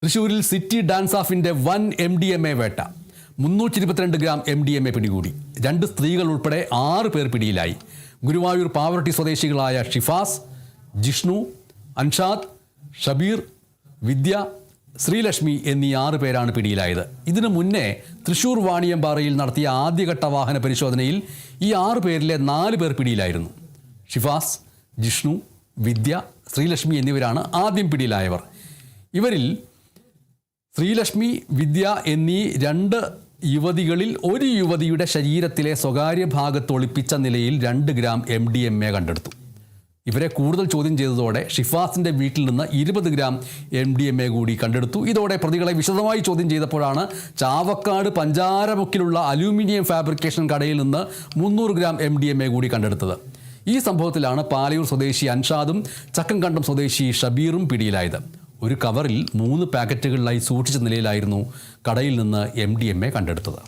തൃശ്ശൂരിൽ city dance ഓഫിൻ്റെ വൻ MDMA വേട്ട. 322 ഗ്രാം MDMA പിടികൂടി. 2 സ്ത്രീകൾ ഉൾപ്പെടെ 6 പേർ പിടിയിലായി. ഗുരുവായൂർ പാവറട്ടി സ്വദേശികളായ ഷിഫാസ്, ജിഷ്ണു, അൻഷാദ്, ഷബീർ, വിദ്യ, ശ്രീലക്ഷ്മി എന്നീ 6 പേരാണ് പിടിയിലായത്. ഇതിനു മുന്നേ തൃശ്ശൂർ വാണിയമ്പാറയിൽ നടത്തിയ ആദ്യഘട്ട വാഹന പരിശോധനയിൽ ഈ 6 പേരിലെ 4 പേർ പിടിയിലായിരുന്നു. ഷിഫാസ്, ജിഷ്ണു, വിദ്യ, ശ്രീലക്ഷ്മി എന്നിവരാണ് ആദ്യം പിടിയിലായവർ. ഇവരിൽ ശ്രീലക്ഷ്മി, വിദ്യ എന്നീ 2 യുവതികളിൽ ഒരു യുവതിയുടെ ശരീരത്തിലെ സ്വകാര്യ ഭാഗത്ത് ഒളിപ്പിച്ച നിലയിൽ 2 ഗ്രാം MDMA കണ്ടെടുത്തു. ഇവരെ കൂടുതൽ ചോദ്യം ചെയ്തതോടെ ഷിഫാസിൻ്റെ വീട്ടിൽ നിന്ന് 20 ഗ്രാം MDMA കൂടി കണ്ടെടുത്തു. ഇതോടെ പ്രതികളെ വിശദമായി ചോദ്യം ചെയ്തപ്പോഴാണ് ചാവക്കാട് പഞ്ചാരമുക്കിലുള്ള അലൂമിനിയം ഫാബ്രിക്കേഷൻ കടയിൽ നിന്ന് 300 ഗ്രാം MDMA കൂടി കണ്ടെടുത്തത്. ഈ സംഭവത്തിലാണ് പാലയൂർ സ്വദേശി അൻഷാദും ചക്കംകണ്ടം സ്വദേശി ഷബീറും പിടിയിലായത്. ഒരു കവറിൽ 3 പാക്കറ്റുകളിലായി സൂക്ഷിച്ച നിലയിലായിരുന്നു കടയിൽ നിന്ന് MDMA കണ്ടെടുത്തത്.